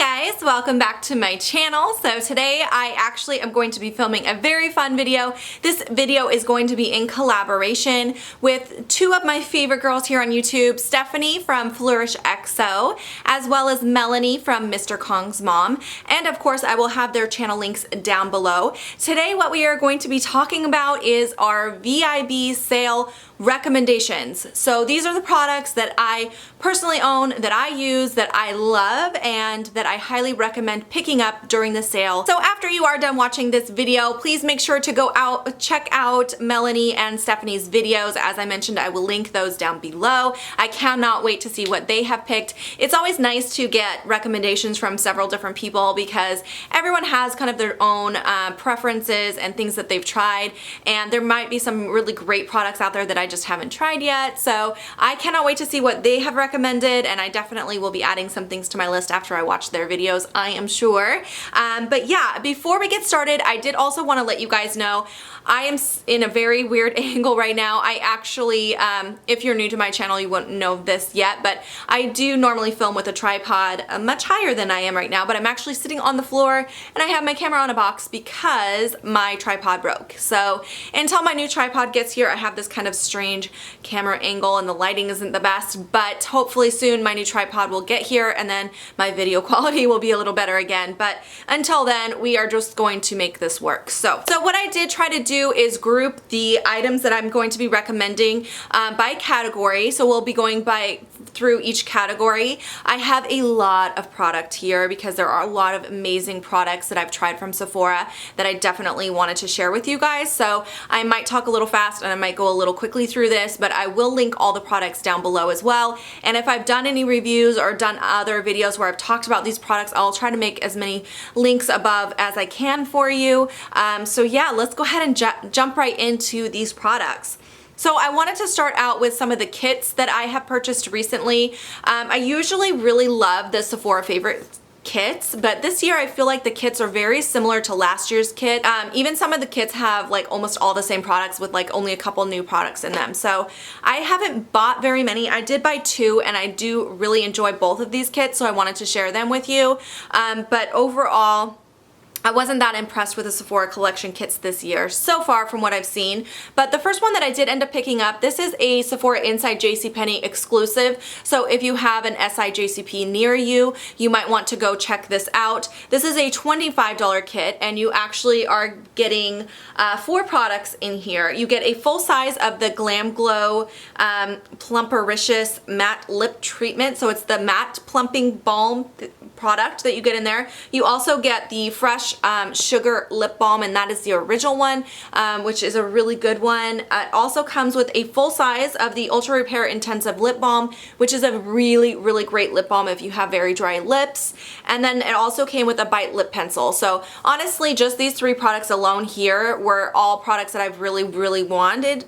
guys, welcome back to my channel. So today I actually am going to be filming a very fun video. This video is going to be in collaboration with two of my favorite girls here on YouTube, Stephanie from Flourish XO, as well as Melanie from Mr. Kong's mom. And of course I will have their channel links down below. Today what we are going to be talking about is our VIB sale recommendations. So these are the products that I personally own, that I use, that I love, and that I highly recommend picking up during the sale. So after you are done watching this video, please make sure to go out, check out Melanie and Stephanie's videos. As I mentioned, I will link those down below. I cannot wait to see what they have picked. It's always nice to get recommendations from several different people because everyone has kind of their own preferences and things that they've tried, and there might be some really great products out there that I just haven't tried yet. So I cannot wait to see what they have recommended, and I definitely will be adding some things to my list after I watch their videos, I am sure. But yeah, before we get started, I did also want to let you guys know I am in a very weird angle right now. I actually, if you're new to my channel, you wouldn't know this yet, but I do normally film with a tripod much higher than I am right now, but I'm actually sitting on the floor and I have my camera on a box because my tripod broke. So until my new tripod gets here, I have this kind of strange camera angle and the lighting isn't the best, but hopefully soon my new tripod will get here and then my video quality will be a little better again. But until then, we are just going to make this work. So what I did try to do is group the items that I'm going to be recommending by category. So we'll be going through each category. I have a lot of product here because there are a lot of amazing products that I've tried from Sephora that I definitely wanted to share with you guys. So I might talk a little fast and I might go a little quickly through this, but I will link all the products down below as well. And if I've done any reviews or done other videos where I've talked about these products, I'll try to make as many links above as I can for you. So yeah, let's go ahead and jump right into these products. So I wanted to start out with some of the kits that I have purchased recently. I usually really love the Sephora favorite kits, but this year I feel like the kits are very similar to last year's kit. Even some of the kits have like almost all the same products with like only a couple new products in them. So I haven't bought very many. I did buy two and I do really enjoy both of these kits, so I wanted to share them with you. But overall, I wasn't that impressed with the Sephora collection kits this year so far from what I've seen. But the first one that I did end up picking up, this is a Sephora Inside JCPenney exclusive. So if you have an SiJCP near you, you might want to go check this out. This is a $25 kit and you actually are getting 4 products in here. You get a full size of the Glam Glow Plumpericious Matte Lip Treatment. So it's the matte plumping balm product that you get in there. You also get the Fresh Sugar Lip Balm, and that is the original one, which is a really good one. It also comes with a full size of the Ultra Repair Intensive Lip Balm, which is a really, really great lip balm if you have very dry lips. And then it also came with a Bite Lip Pencil. So honestly, just these 3 products alone here were all products that I've really, really wanted.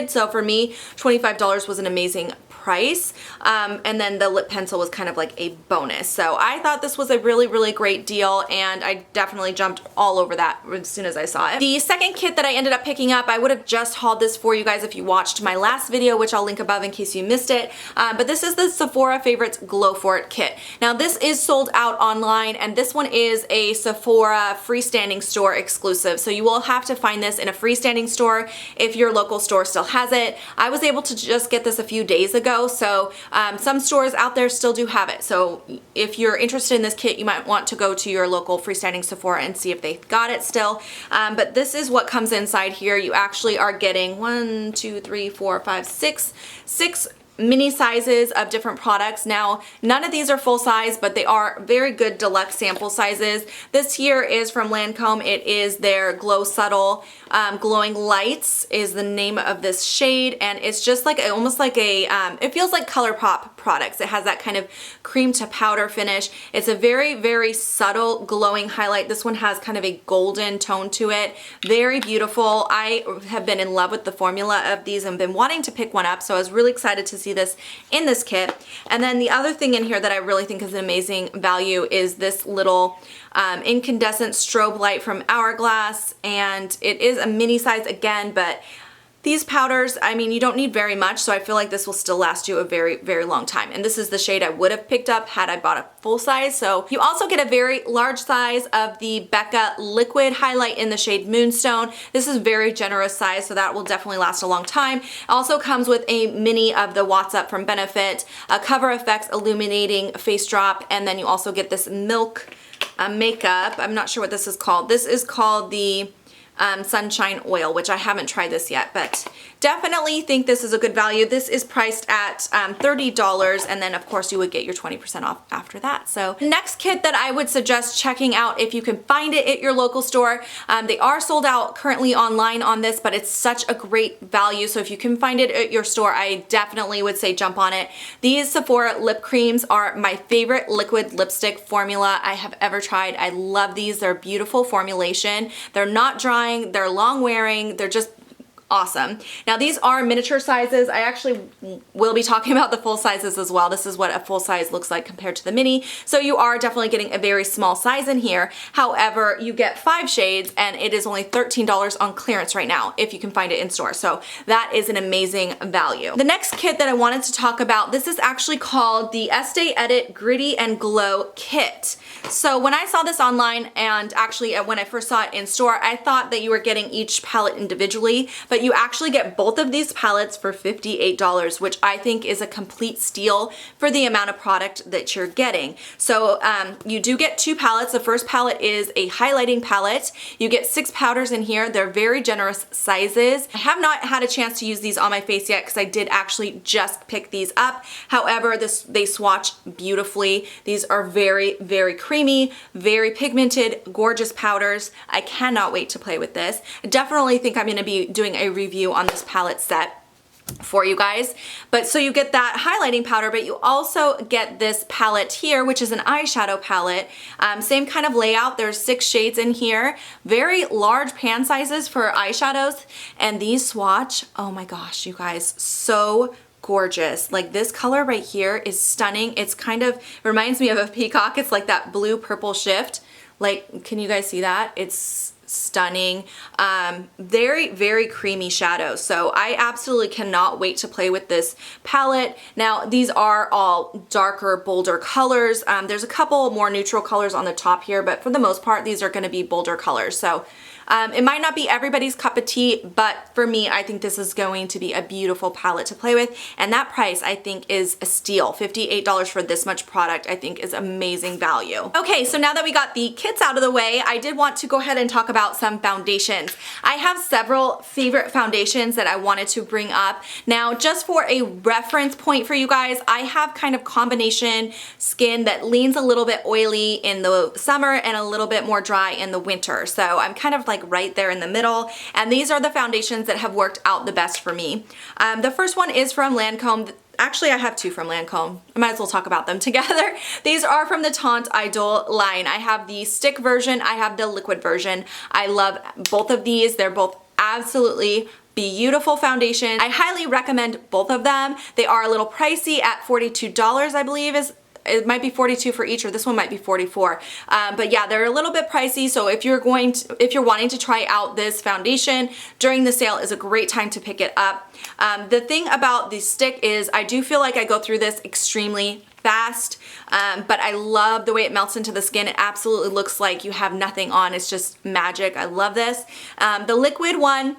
So for me, $25 was an amazing price. And then the lip pencil was kind of like a bonus. So I thought this was a really, really great deal, and I definitely jumped all over that as soon as I saw it. The second kit that I ended up picking up, I would have just hauled this for you guys if you watched my last video, which I'll link above in case you missed it. But this is the Sephora Favorites Glow For It kit. Now this is sold out online, and this one is a Sephora freestanding store exclusive. So you will have to find this in a freestanding store if your local store still has it. I was able to just get this a few days ago. So some stores out there still do have it. So if you're interested in this kit, you might want to go to your local freestanding Sephora and see if they got it still. But this is what comes inside here. You actually are getting 1, 2, 3, 4, 5, 6 mini sizes of different products. Now, none of these are full size, but they are very good deluxe sample sizes. This here is from Lancome. It is their Glow Subtle Glowing Lights is the name of this shade, and it's just like almost like a, it feels like ColourPop products. It has that kind of cream to powder finish. It's a very, very subtle glowing highlight. This one has kind of a golden tone to it. Very beautiful. I have been in love with the formula of these and been wanting to pick one up, so I was really excited to see this in this kit. And then the other thing in here that I really think is an amazing value is this little incandescent strobe light from Hourglass, and it is a mini size again, but These powders, I mean, you don't need very much, so I feel like this will still last you a very, very long time. And this is the shade I would have picked up had I bought a full size. So you also get a very large size of the Becca Liquid Highlight in the shade Moonstone. This is very generous size, so that will definitely last a long time. It also comes with a mini of the What's Up from Benefit, a Cover FX Illuminating Face Drop, and then you also get this Milk makeup. I'm not sure what this is called. This is called the Sunshine Oil, which I haven't tried this yet, but definitely think this is a good value. This is priced at $30, and then of course you would get your 20% off after that. So next kit that I would suggest checking out if you can find it at your local store. They are sold out currently online on this, but it's such a great value. So if you can find it at your store, I definitely would say jump on it. These Sephora lip creams are my favorite liquid lipstick formula I have ever tried. I love these. They're a beautiful formulation. They're not drying, they're long wearing, they're just awesome. Now these are miniature sizes. I actually will be talking about the full sizes as well. This is what a full size looks like compared to the mini. So you are definitely getting a very small size in here. However, you get 5 shades and it is only $13 on clearance right now if you can find it in store. So that is an amazing value. The next kit that I wanted to talk about, this is actually called the Estee Edit Gritty and Glow Kit. So when I saw this online, and actually when I first saw it in store, I thought that you were getting each palette individually, but you actually get both of these palettes for $58, which I think is a complete steal for the amount of product that you're getting. So you do get 2 palettes. The first palette is a highlighting palette. You get 6 powders in here. They're very generous sizes. I have not had a chance to use these on my face yet because I did actually just pick these up. However, they swatch beautifully. These are very, very creamy, very pigmented, gorgeous powders. I cannot wait to play with this. I definitely think I'm going to be doing a review on this palette set for you guys. But so you get that highlighting powder, but you also get this palette here, which is an eyeshadow palette. Same kind of layout. There's 6 shades in here. Very large pan sizes for eyeshadows. And these swatch, oh my gosh, you guys, so gorgeous. Like this color right here is stunning. It's kind of reminds me of a peacock. It's like that blue purple shift. Like, can you guys see that? It's stunning. Very, very creamy shadows. So I absolutely cannot wait to play with this palette. Now, these are all darker, bolder colors. There's a couple more neutral colors on the top here, but for the most part, these are going to be bolder colors. So it might not be everybody's cup of tea, but for me, I think this is going to be a beautiful palette to play with. And that price, I think, is a steal. $58 for this much product, I think, is amazing value. Okay, so now that we got the kits out of the way, I did want to go ahead and talk about some foundations. I have several favorite foundations that I wanted to bring up. Now, just for a reference point for you guys, I have kind of combination skin that leans a little bit oily in the summer and a little bit more dry in the winter. So I'm kind of like right there in the middle, and these are the foundations that have worked out the best for me. The first one is from Lancome. Actually, I have 2 from Lancome. I might as well talk about them together. These are from the Taunt Idol line. I have the stick version, I have the liquid version. I love both of these. They're both absolutely beautiful foundation. I highly recommend both of them. They are a little pricey at $42, I believe it might be $42 for each, or this one might be $44. But yeah, they're a little bit pricey. So if you're wanting to try out this foundation during the sale, is a great time to pick it up. The thing about the stick is I do feel like I go through this extremely fast, but I love the way it melts into the skin. It absolutely looks like you have nothing on. It's just magic. I love this. The liquid one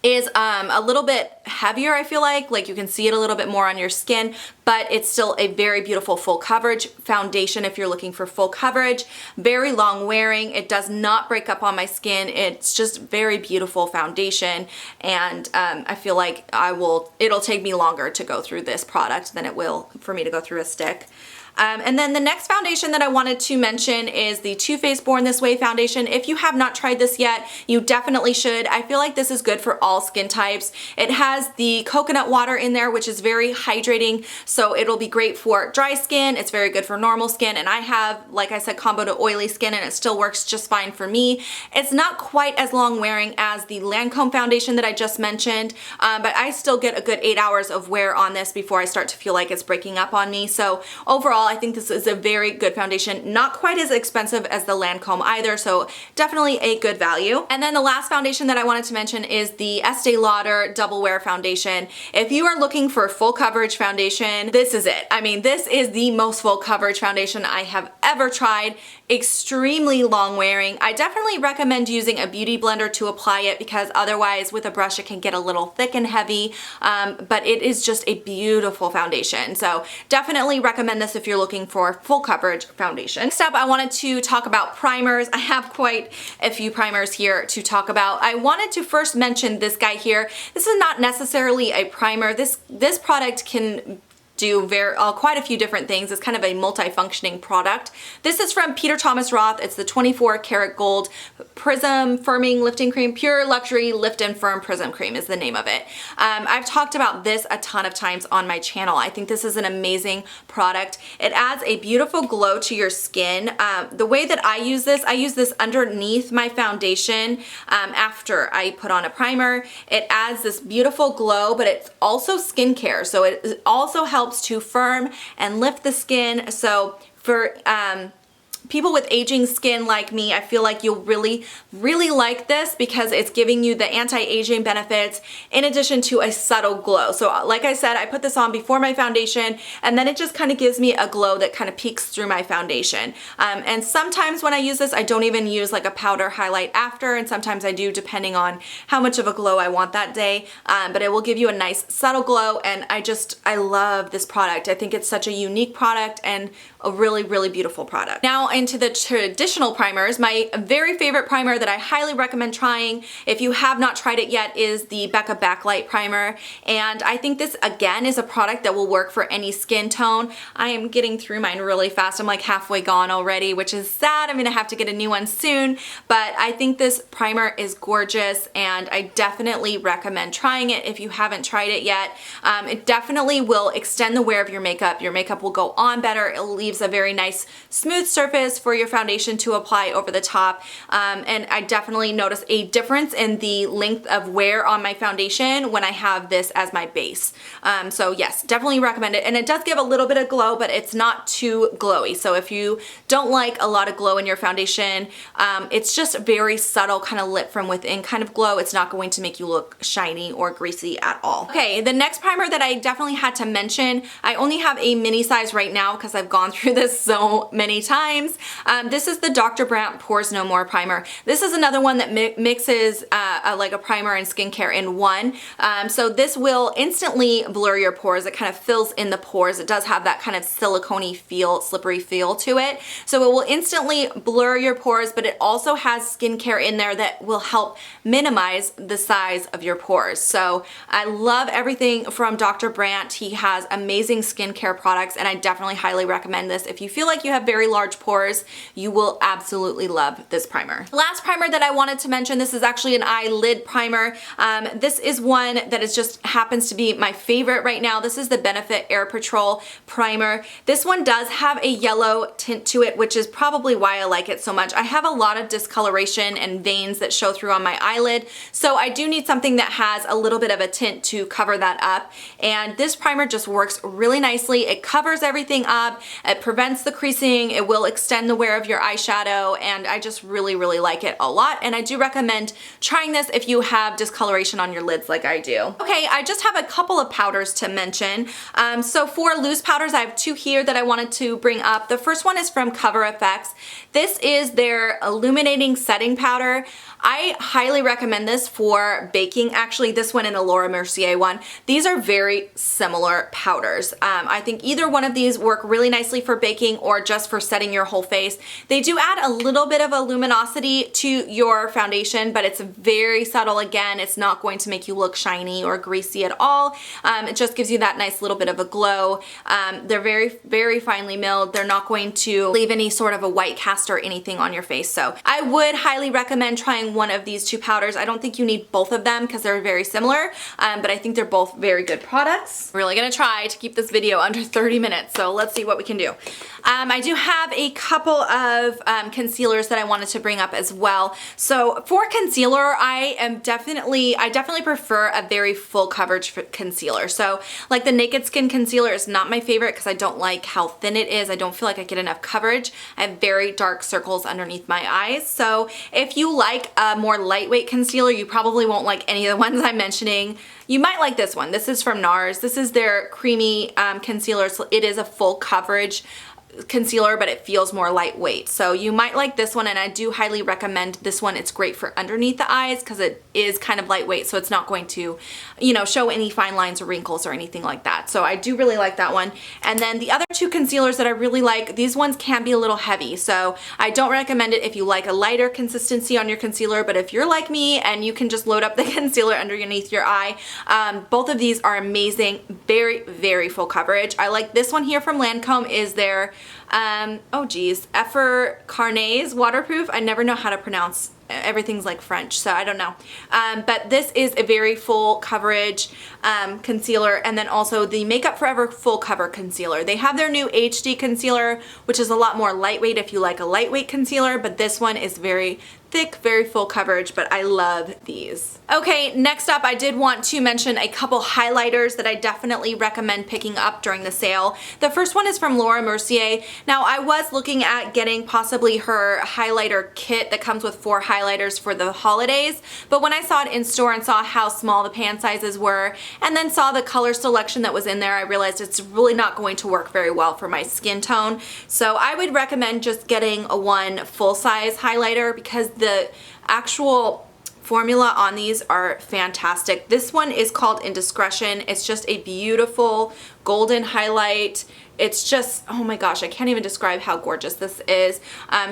is a little bit heavier, I feel like you can see it a little bit more on your skin, but it's still a very beautiful full coverage foundation if you're looking for full coverage. Very long wearing. It does not break up on my skin. It's just very beautiful foundation, and I feel like it'll take me longer to go through this product than it will for me to go through a stick. And then the next foundation that I wanted to mention is the Too Faced Born This Way foundation. If you have not tried this yet, you definitely should. I feel like this is good for all skin types. It has the coconut water in there, which is very hydrating, so it'll be great for dry skin. It's very good for normal skin, and I have, like I said, combo to oily skin, and it still works just fine for me. It's not quite as long wearing as the Lancome foundation that I just mentioned, but I still get a good 8 hours of wear on this before I start to feel like it's breaking up on me. So overall, overall, I think this is a very good foundation. Not quite as expensive as the Lancome either, so definitely a good value. And then the last foundation that I wanted to mention is the Estee Lauder Double Wear Foundation. If you are looking for full coverage foundation, this is it. I mean, this is the most full coverage foundation I have ever tried. Extremely long wearing. I definitely recommend using a beauty blender to apply it because otherwise with a brush it can get a little thick and heavy, but it is just a beautiful foundation. So definitely recommend this if you're looking for full coverage foundation. Next up, I wanted to talk about primers. I have quite a few primers here to talk about. I wanted to first mention this guy here. This is not necessarily a primer. This product can do quite a few different things. It's kind of a multi-functioning product. This is from Peter Thomas Roth. It's the 24 karat gold Prism Firming Lifting Cream. Pure Luxury Lift and Firm Prism Cream is the name of it. I've talked about this a ton of times on my channel. I think this is an amazing product. It adds a beautiful glow to your skin. The way that I use this underneath my foundation after I put on a primer. It adds this beautiful glow, but it's also skincare. So it also helps to firm and lift the skin. So for people with aging skin like me, I feel like you'll really like this because it's giving you the anti-aging benefits in addition to a subtle glow. So like I said, I put this on before my foundation and then it just kind of gives me a glow that kind of peeks through my foundation. And sometimes when I use this, I don't even use like a powder highlight after, and sometimes I do depending on how much of a glow I want that day. But it will give you a nice subtle glow, and I love this product. I think it's such a unique product and a really beautiful product. Now into the traditional primers. My very favorite primer that I highly recommend trying if you have not tried it yet is the Becca Backlight Primer, and I think this again is a product that will work for any skin tone. I am getting through mine really fast. I'm like halfway gone already, which is sad. I'm gonna have to get a new one soon, but I think this primer is gorgeous and I definitely recommend trying it if you haven't tried it yet. It definitely will extend the wear of your makeup. Your makeup will go on better. It leaves a very nice smooth surface for your foundation to apply over the top, and I definitely notice a difference in the length of wear on my foundation when I have this as my base. So yes, definitely recommend it, and it does give a little bit of glow, but it's not too glowy. So if you don't like a lot of glow in your foundation, it's just very subtle, kind of lit from within kind of glow. It's not going to make you look shiny or greasy at all. Okay, the next primer that I definitely had to mention, I only have a mini size right now because I've gone through this so many times. This is the Dr. Brandt Pores No More Primer. This is another one that mixes like a primer and skincare in one. So this will instantly blur your pores. It kind of fills in the pores. It does have that kind of silicone-y feel, slippery feel to it. So it will instantly blur your pores, but it also has skincare in there that will help minimize the size of your pores. So I love everything from Dr. Brandt. He has amazing skincare products, and I definitely highly recommend this. If you feel like you have very large pores, you will absolutely love this primer. The last primer that I wanted to mention, this is actually an eyelid primer. This is one that is just happens to be my favorite right now. This is the Benefit Air Patrol Primer. This one does have a yellow tint to it, which is probably why I like it so much. I have a lot of discoloration and veins that show through on my eyelid, so I do need something that has a little bit of a tint to cover that up, and this primer just works really nicely. It covers everything up, it prevents the creasing, it will extend the wear of your eyeshadow, and I just really like it a lot, and I do recommend trying this if you have discoloration on your lids like I do. Okay, I just have a couple of powders to mention. So for loose powders, I have two here that I wanted to bring up. The first one is from Cover FX. This is their illuminating setting powder. I highly recommend this for baking. Actually, this one and a Laura Mercier one. These are very similar powders. I think either one of these work really nicely for baking or just for setting your whole face. They do add a little bit of a luminosity to your foundation, but it's very subtle. Again, it's not going to make you look shiny or greasy at all. It just gives you that nice little bit of a glow. They're very finely milled. They're not going to leave any sort of a white cast or anything on your face. So I would highly recommend trying one of these two powders. I don't think you need both of them because they're very similar, but I think they're both very good products. I'm really gonna try to keep this video under 30 minutes, so let's see what we can do. I do have a couple of concealers that I wanted to bring up as well. So for concealer, I definitely prefer a very full coverage concealer. So like the Naked Skin concealer is not my favorite because I don't like how thin it is. I don't feel like I get enough coverage. I have very dark circles underneath my eyes. So if you like a more lightweight concealer, you probably won't like any of the ones I'm mentioning. You might like this one. This is from NARS. This is their creamy concealer. So it is a full coverage concealer, but it feels more lightweight. So you might like this one, and I do highly recommend this one. It's great for underneath the eyes because it is kind of lightweight, so it's not going to, you know, show any fine lines or wrinkles or anything like that. So I do really like that one. And then the other two concealers that I really like, these ones can be a little heavy, so I don't recommend it if you like a lighter consistency on your concealer. But if you're like me and you can just load up the concealer underneath your eye, both of these are amazing. Very, very full coverage. I like this one here from Lancome. Is their oh geez, Effort Carnets waterproof. I never know how to pronounce, everything's like French, so I don't know. But this is a very full coverage concealer, and then also the Makeup Forever full cover concealer. They have their new HD concealer, which is a lot more lightweight if you like a lightweight concealer, but this one is very thick, very full coverage, but I love these. Okay, next up, I did want to mention a couple highlighters that I definitely recommend picking up during the sale. The first one is from Laura Mercier. Now, I was looking at getting possibly her highlighter kit that comes with 4 highlighters for the holidays, but when I saw it in store and saw how small the pan sizes were, and then saw the color selection that was in there, I realized it's really not going to work very well for my skin tone. So I would recommend just getting a one full-size highlighter because the actual formula on these are fantastic. This one is called Indiscretion. It's just a beautiful golden highlight. It's just, oh my gosh, I can't even describe how gorgeous this is.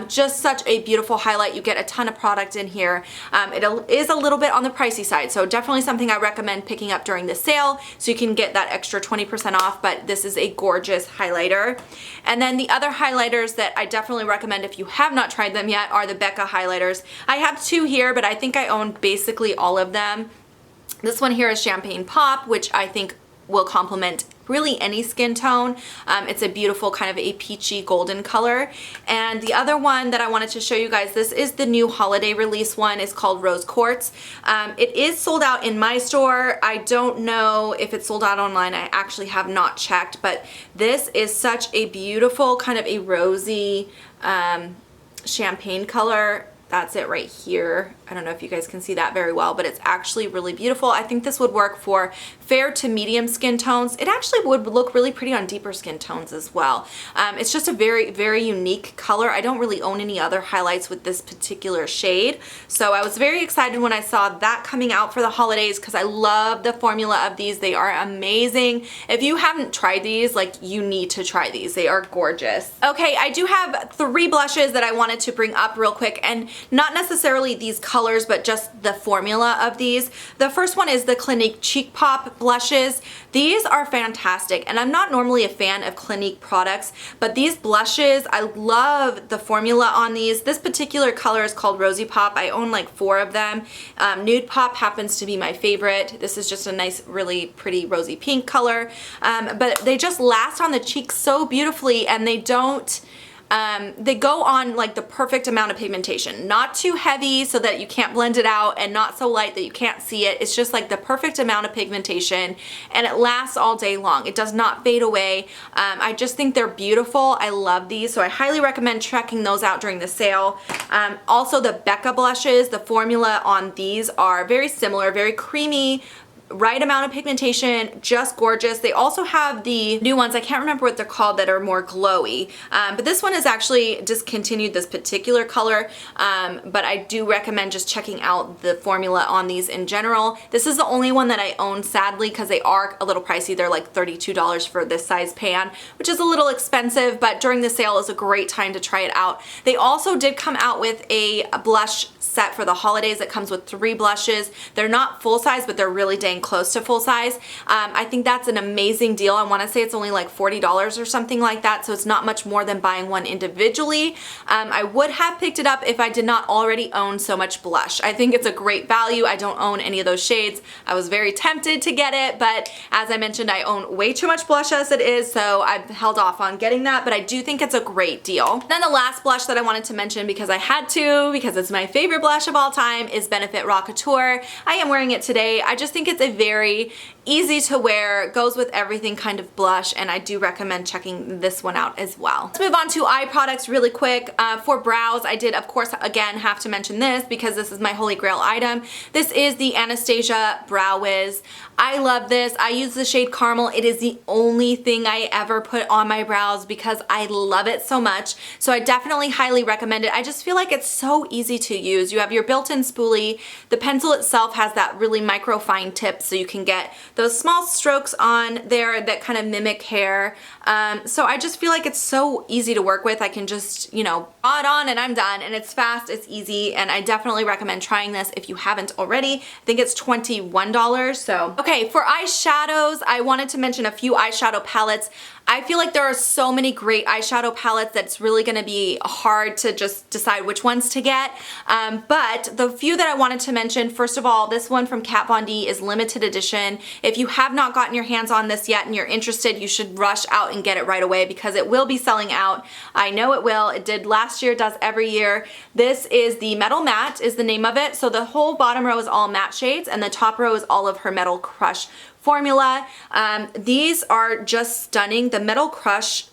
Just such a beautiful highlight. You get a ton of product in here. It is a little bit on the pricey side, so definitely something I recommend picking up during the sale so you can get that extra 20% off, but this is a gorgeous highlighter. And then the other highlighters that I definitely recommend if you have not tried them yet are the Becca highlighters. I have 2 here, but I think I own basically all of them. This one here is Champagne Pop, which I think will complement really any skin tone. It's a beautiful kind of a peachy golden color. And the other one that I wanted to show you guys, this is the new holiday release one. It's called Rose Quartz. It is sold out in my store. I don't know if it's sold out online. I actually have not checked, but this is such a beautiful kind of a rosy champagne color. That's it right here. I don't know if you guys can see that very well, but it's actually really beautiful. I think this would work for fair to medium skin tones. It actually would look really pretty on deeper skin tones as well. It's just a very, very unique color. I don't really own any other highlights with this particular shade. So I was very excited when I saw that coming out for the holidays because I love the formula of these. They are amazing. If you haven't tried these, like, you need to try these. They are gorgeous. Okay, I do have 3 blushes that I wanted to bring up real quick, and not necessarily these colors, but just the formula of these. The first one is the Clinique Cheek Pop blushes. These are fantastic, and I'm not normally a fan of Clinique products, but these blushes, I love the formula on these. This particular color is called Rosy Pop. I own like 4 of them. Nude Pop happens to be my favorite. This is just a nice, really pretty rosy pink color, but they just last on the cheeks so beautifully, and they don't they go on like the perfect amount of pigmentation. Not too heavy so that you can't blend it out, and not so light that you can't see it. It's just like the perfect amount of pigmentation, and it lasts all day long. It does not fade away. I just think they're beautiful. I love these, so I highly recommend checking those out during the sale. Also the Becca blushes, the formula on these are very similar, very creamy, right amount of pigmentation, just gorgeous. They also have the new ones, I can't remember what they're called, that are more glowy, but this one is actually discontinued, this particular color, but I do recommend just checking out the formula on these in general. This is the only one that I own, sadly, because they are a little pricey. They're like $32 for this size pan, which is a little expensive, but during the sale is a great time to try it out. They also did come out with a blush set for the holidays that comes with 3 blushes. They're not full size, but they're really dang close to full size. I think that's an amazing deal. I want to say it's only like $40 or something like that, so it's not much more than buying one individually. I would have picked it up if I did not already own so much blush. I think it's a great value. I don't own any of those shades. I was very tempted to get it, but as I mentioned, I own way too much blush as it is, so I've held off on getting that, but I do think it's a great deal. Then the last blush that I wanted to mention, because I had to, because it's my favorite blush of all time, is Benefit Rockateur. I am wearing it today. I just think it's a very easy to wear, goes with everything kind of blush, and I do recommend checking this one out as well. Let's move on to eye products really quick. For brows, I did, of course, again, have to mention this because this is my holy grail item. This is the Anastasia Brow Wiz. I love this. I use the shade Caramel. It is the only thing I ever put on my brows because I love it so much. So I definitely highly recommend it. I just feel like it's so easy to use. You have your built-in spoolie. The pencil itself has that really micro fine tip, so you can get those small strokes on there that kind of mimic hair. So I just feel like it's so easy to work with. I can just, you know, draw it on and I'm done, and it's fast, it's easy, and I definitely recommend trying this if you haven't already. I think it's $21, so. Okay, for eyeshadows, I wanted to mention a few eyeshadow palettes. I feel like there are so many great eyeshadow palettes that it's really gonna be hard to just decide which ones to get. But the few that I wanted to mention, first of all, this one from Kat Von D is limited edition. If you have not gotten your hands on this yet and you're interested, you should rush out and get it right away because it will be selling out. I know it will. It did last year, does every year. This is the Metal Matte is the name of it. So the whole bottom row is all matte shades and the top row is all of her Metal Crush formula. These are just stunning. The Metal Crush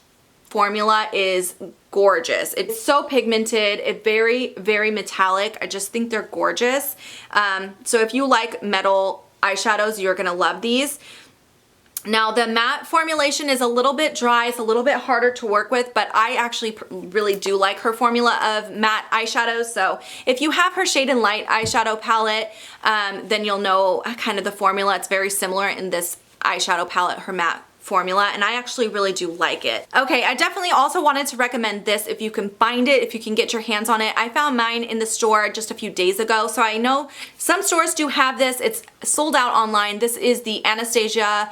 formula is gorgeous. It's so pigmented. It's very, very metallic. I just think they're gorgeous. So if you like metal eyeshadows, you're gonna love these. Now the matte formulation is a little bit dry, it's a little bit harder to work with, but I actually really do like her formula of matte eyeshadows. So if you have her Shade and Light eyeshadow palette, then you'll know kind of the formula. It's very similar in this eyeshadow palette, her matte formula, and I actually really do like it. Okay, I definitely also wanted to recommend this if you can find it, if you can get your hands on it. I found mine in the store just a few days ago, so I know some stores do have this. It's sold out online. This is the Anastasia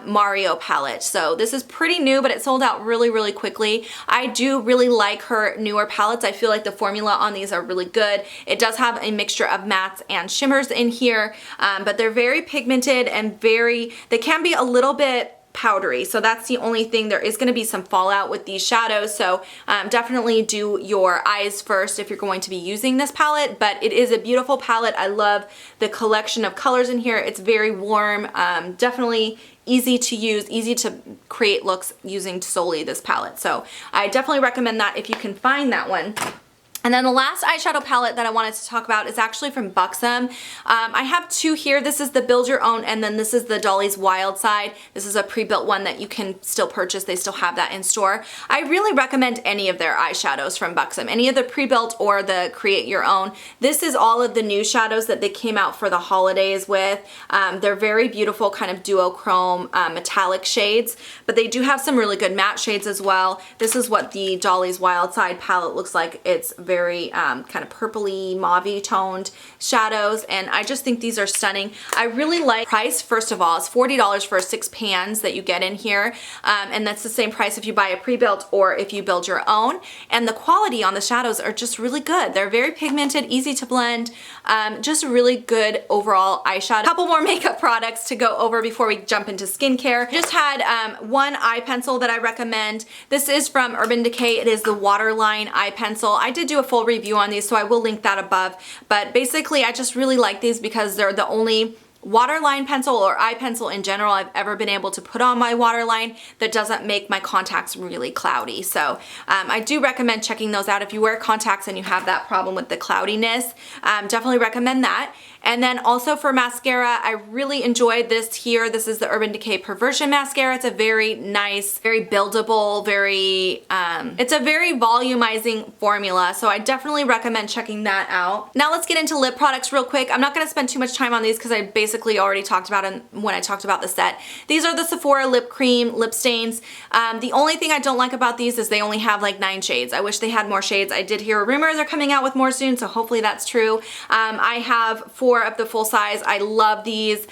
Mario palette. So this is pretty new, but it sold out really, really quickly. I do really like her newer palettes. I feel like the formula on these are really good. It does have a mixture of mattes and shimmers in here, but they're very pigmented and they can be a little bit powdery, so that's the only thing. There is going to be some fallout with these shadows, so definitely do your eyes first if you're going to be using this palette, but it is a beautiful palette. I love the collection of colors in here. It's very warm, definitely easy to use, easy to create looks using solely this palette, so I definitely recommend that if you can find that one. And then the last eyeshadow palette that I wanted to talk about is actually from Buxom. I have two here. This is the Build Your Own, and then this is the Dolly's Wild Side. This is a pre-built one that you can still purchase. They still have that in store. I really recommend any of their eyeshadows from Buxom, any of the pre-built or the Create Your Own. This is all of the new shadows that they came out for the holidays with. They're very beautiful, kind of duochrome metallic shades, but they do have some really good matte shades as well. This is what the Dolly's Wild Side palette looks like. It's very kind of purpley, mauve-y toned shadows, and I just think these are stunning. I really like price. First of all, it's $40 for 6 pans that you get in here, and that's the same price if you buy a pre-built or if you build your own, and the quality on the shadows are just really good. They're very pigmented, easy to blend, just really good overall eyeshadow. A couple more makeup products to go over before we jump into skincare. I just had one eye pencil that I recommend. This is from Urban Decay. It is the Waterline eye pencil. I did do a full review on these, so I will link that above, but basically I just really like these because they're the only waterline pencil or eye pencil in general I've ever been able to put on my waterline that doesn't make my contacts really cloudy. So I do recommend checking those out if you wear contacts and you have that problem with the cloudiness. Definitely recommend that. And then also for mascara, I really enjoyed this here. This is the Urban Decay Perversion Mascara. It's a very nice, very buildable, it's a very volumizing formula. So I definitely recommend checking that out. Now let's get into lip products real quick. I'm not gonna spend too much time on these because I basically basically already talked about when I talked about the set. These are the Sephora lip cream lip stains. The only thing I don't like about these is they only have like 9 shades. I wish they had more shades. I did hear rumors they're coming out with more soon, so hopefully that's true. I have 4 of the full size. I love these.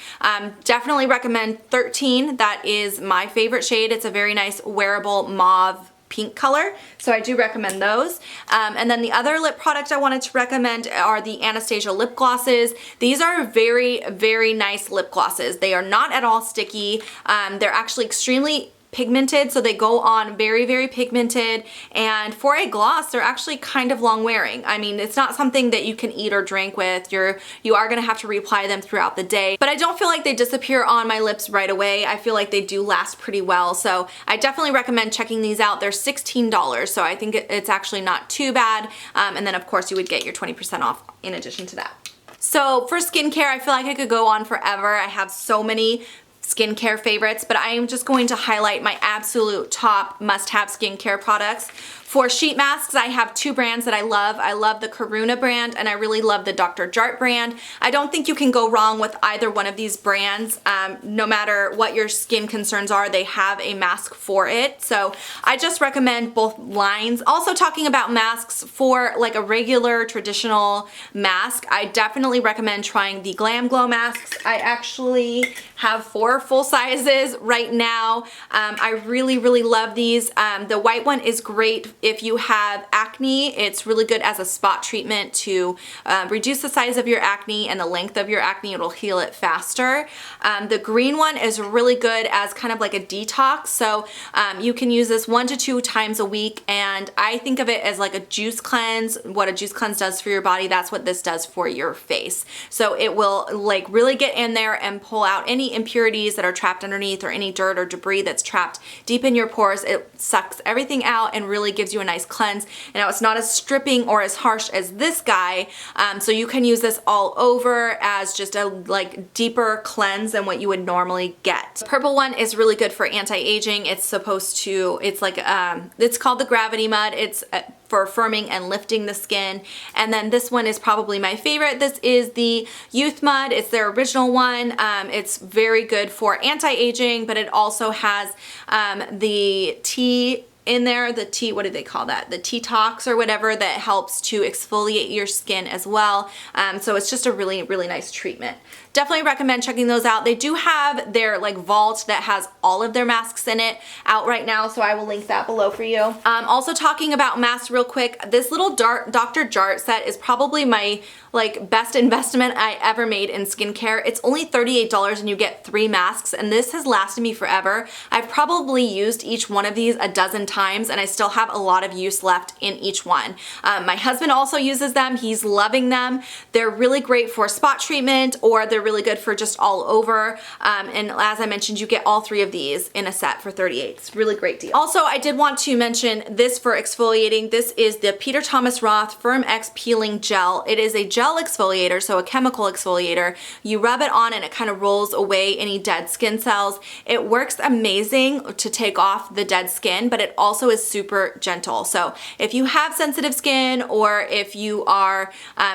Definitely recommend 13. That is my favorite shade. It's a very nice wearable mauve pink color, so I do recommend those. And then the other lip product I wanted to recommend are the Anastasia lip glosses. These are very, very nice lip glosses. They are not at all sticky. They're actually extremely pigmented, so they go on very, very pigmented, and for a gloss they're actually kind of long wearing. I mean, it's not something that you can eat or drink with. You are gonna have to reapply them throughout the day, but I don't feel like they disappear on my lips right away. I feel like they do last pretty well, so I definitely recommend checking these out. They're $16, so I think it's actually not too bad. And then of course you would get your 20% off in addition to that. So for skincare, I feel like I could go on forever. I have so many skincare favorites, but I am just going to highlight my absolute top must-have skincare products. For sheet masks, I have 2 brands that I love. I love the Karuna brand, and I really love the Dr. Jart brand. I don't think you can go wrong with either one of these brands. No matter what your skin concerns are, they have a mask for it. So I just recommend both lines. Also, talking about masks, for like a regular traditional mask, I definitely recommend trying the Glam Glow masks. I actually have 4 full sizes right now. I really, really love these. The white one is great if you have acne. It's really good as a spot treatment to reduce the size of your acne and the length of your acne. It'll heal it faster. The green one is really good as kind of like a detox. So you can use this 1 to 2 times a week, and I think of it as like a juice cleanse. What a juice cleanse does for your body, that's what this does for your face. So it will like really get in there and pull out any impurities that are trapped underneath, or any dirt or debris that's trapped deep in your pores. It sucks everything out and really gives you a nice cleanse. And now it's not as stripping or as harsh as this guy, so you can use this all over as just a like deeper cleanse than what you would normally get. The purple one is really good for anti-aging. It's supposed to, it's like it's called the Gravity Mud. It's for firming and lifting the skin. And then this one is probably my favorite. This is the Youth Mud. It's their original one. It's very good for anti-aging, but it also has the tea in there, the tea, what do they call that? The T-Tox or whatever, that helps to exfoliate your skin as well. So it's just a really, really nice treatment. Definitely recommend checking those out. They do have their like vault that has all of their masks in it out right now, so I will link that below for you. Also talking about masks real quick, this little Dr. Jart set is probably my like best investment I ever made in skincare. It's only $38 and you get 3 masks, and this has lasted me forever. I've probably used each one of these a dozen times, and I still have a lot of use left in each one. My husband also uses them. He's loving them. They're really great for spot treatment, or they're really good for just all over. And as I mentioned, you get all 3 of these in a set for $38. It's a really great deal. Also, I did want to mention this for exfoliating. This is the Peter Thomas Roth Firm X Peeling Gel. It is a gel exfoliator, so a chemical exfoliator. You rub it on and it kind of rolls away any dead skin cells. It works amazing to take off the dead skin, but it also is super gentle. So if you have sensitive skin, or if you are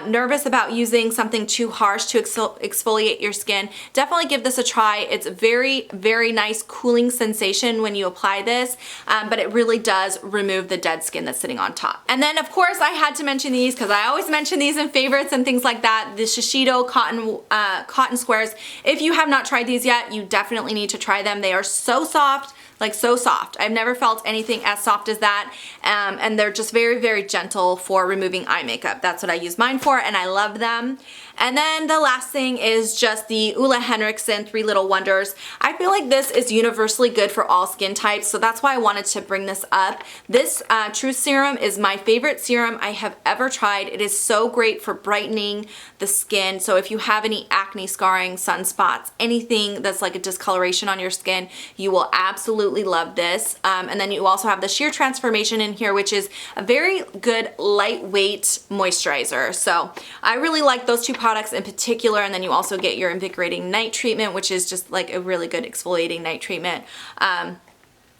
nervous about using something too harsh to exfoliate your skin, definitely give this a try. It's a very, very nice cooling sensation when you apply this, but it really does remove the dead skin that's sitting on top. And then of course I had to mention these because I always mention these in favorites and things like that, the Shiseido cotton squares. If you have not tried these yet, you definitely need to try them. They are so soft, like so soft. I've never felt anything as soft as that, and they're just very, very gentle for removing eye makeup. That's what I use mine for, and I love them. And then the last thing is just the Ole Henriksen 3 Little Wonders. I feel like this is universally good for all skin types, so that's why I wanted to bring this up. This Truth Serum is my favorite serum I have ever tried. It is so great for brightening the skin, so if you have any acne, scarring, sunspots, anything that's like a discoloration on your skin, you will absolutely love this. And then you also have the Sheer Transformation in here, which is a very good lightweight moisturizer. So I really like those 2 products in particular, and then you also get your invigorating night treatment, which is just like a really good exfoliating night treatment.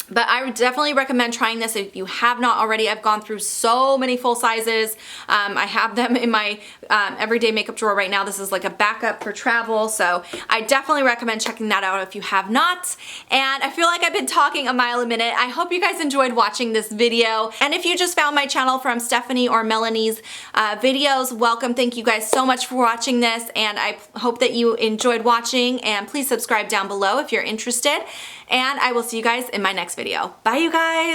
But I would definitely recommend trying this if you have not already. I've gone through so many full sizes. I have them in my everyday makeup drawer right now. This is like a backup for travel. So I definitely recommend checking that out if you have not. And I feel like I've been talking a mile a minute. I hope you guys enjoyed watching this video. And if you just found my channel from Stephanie or Melanie's videos, welcome. Thank you guys so much for watching this. And I hope that you enjoyed watching. And please subscribe down below if you're interested. And I will see you guys in my next video. Bye, you guys.